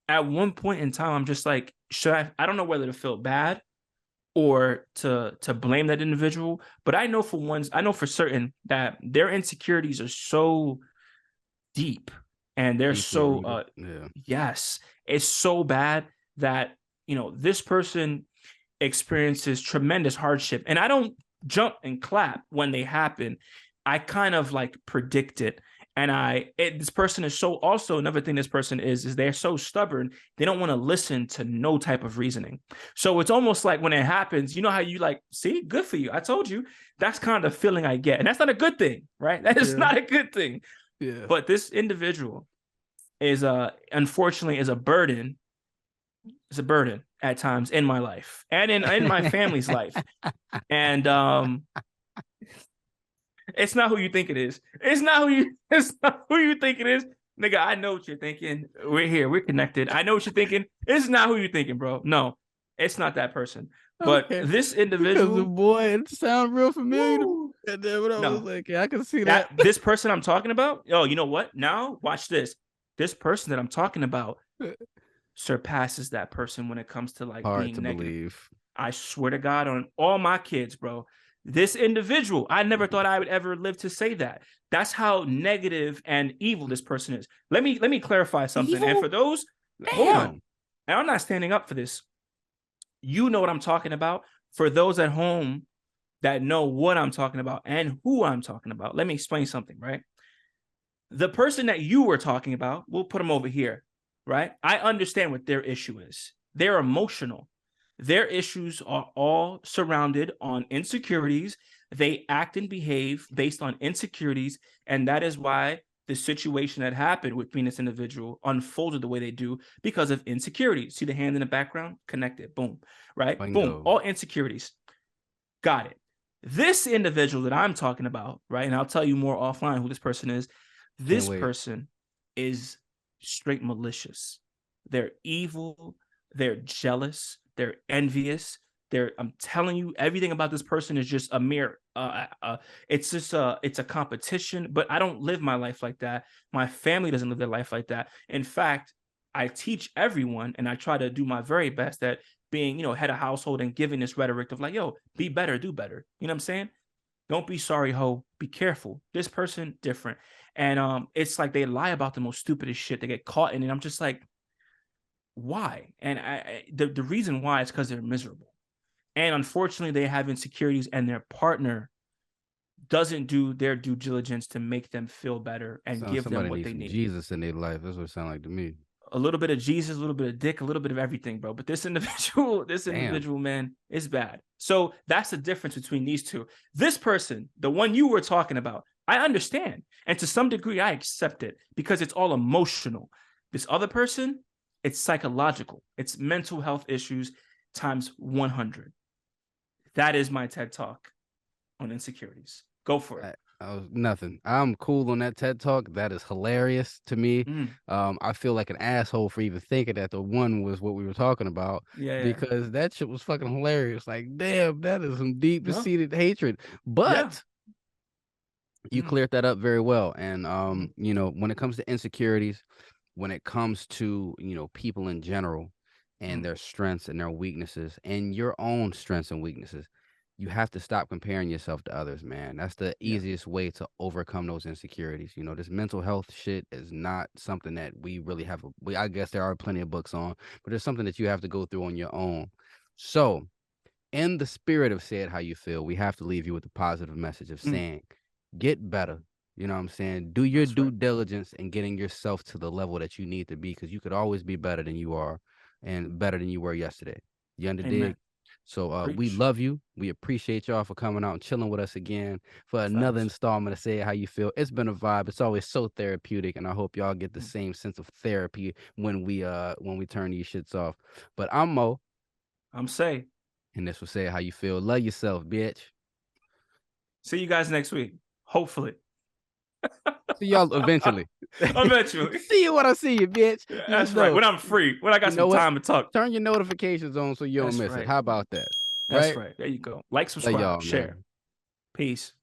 at one point in time, I'm just like, I don't know whether to feel bad or to blame that individual, but I know for certain that their insecurities are so deep and they're Deeply so rooted. Yeah. yes, it's so bad that this person experiences tremendous hardship, and I don't jump and clap when they happen. I kind of like predict it, And this person is so, also another thing this person is they're so stubborn, they don't want to listen to no type of reasoning. So it's almost like when it happens, you know how you like, see, good for you, I told you. That's kind of the feeling I get, and that's not a good thing, right? That is not a good thing. Yeah. But this individual is unfortunately is a burden. It's a burden at times in my life and in my family's life. And it's not who you think it is. It's not who you think it is. Nigga, I know what you're thinking. We're here. We're connected. I know what you're thinking. It's not who you're thinking, bro. No, it's not that person. But Okay. this Because the individual, boy, it sounds real familiar to me. woo, And then when I was no, like, yeah, I can see that. this person I'm talking about, oh, you know what? Now watch this. This person that I'm talking about surpasses that person when it comes to like Hard being to negative. believe. I swear to God on all my kids, bro. This individual, I never thought I would ever live to say that. That's how negative and evil this person is. Let me clarify something. Evil? And for those, hold Damn. on. And I'm not standing up for this. You know what I'm talking about. For those at home that know what I'm talking about and who I'm talking about, let me explain something, right? The person that you were talking about, we'll put them over here, right? I understand what their issue is. They're emotional. Their issues are all surrounded on insecurities. They act and behave based on insecurities. And that is why the situation that happened between this individual unfolded the way they do because of insecurities. See the hand in the background? Connected. Boom. Right? Bingo. Boom. All insecurities. Got it. This individual that I'm talking about, right? And I'll tell you more offline who this person is. This person is straight malicious. They're evil. They're jealous. They're envious. I'm telling you, everything about this person is just a mere. It's just it's a competition. But I don't live my life like that. My family doesn't live their life like that. In fact, I teach everyone, and I try to do my very best at being, head of household and giving this rhetoric of like, yo, be better, do better. You know what I'm saying? Don't be sorry, ho. Be careful. This person different. And it's like they lie about the most stupidest shit. They get caught in it. I'm just like, why? And the reason why is because they're miserable. And unfortunately, they have insecurities, and their partner doesn't do their due diligence to make them feel better and give them what they need. Jesus in their life. That's what it sounds like to me. A little bit of Jesus, a little bit of dick, a little bit of everything, bro. But this individual, man, is bad. So that's the difference between these two. This person, the one you were talking about, I understand. And to some degree, I accept it because it's all emotional. This other person, it's psychological. It's mental health issues times 100. That is my TED Talk on insecurities. Go for it. Nothing. I'm cool on that TED Talk. That is hilarious to me. I feel like an asshole for even thinking that the one was what we were talking about. Because that shit was fucking hilarious. Like, damn, that is some deep-seated hatred. But you cleared that up very well. And when it comes to insecurities, when it comes to people in general and their strengths and their weaknesses and your own strengths and weaknesses, you have to stop comparing yourself to others, man. That's the easiest way to overcome those insecurities. This mental health shit is not something that we really have. I guess there are plenty of books on, but it's something that you have to go through on your own. So, in the spirit of said how you feel, we have to leave you with a positive message of saying, get better. You know what I'm saying? Do your due diligence in getting yourself to the level that you need to be, because you could always be better than you are and better than you were yesterday. You underdig? So we love you. We appreciate y'all for coming out and chilling with us again for another installment of Say How You Feel. It's been a vibe. It's always so therapeutic, and I hope y'all get the same sense of therapy when we turn these shits off. But I'm Mo. I'm Say. And this will Say How You Feel. Love yourself, bitch. See you guys next week. Hopefully. See y'all eventually. Eventually. See you when I see you, bitch. That's right. When I'm free. When I got some time to talk. Turn your notifications on so you don't miss it. How about that? That's right. There you go. Like, subscribe, share. Peace.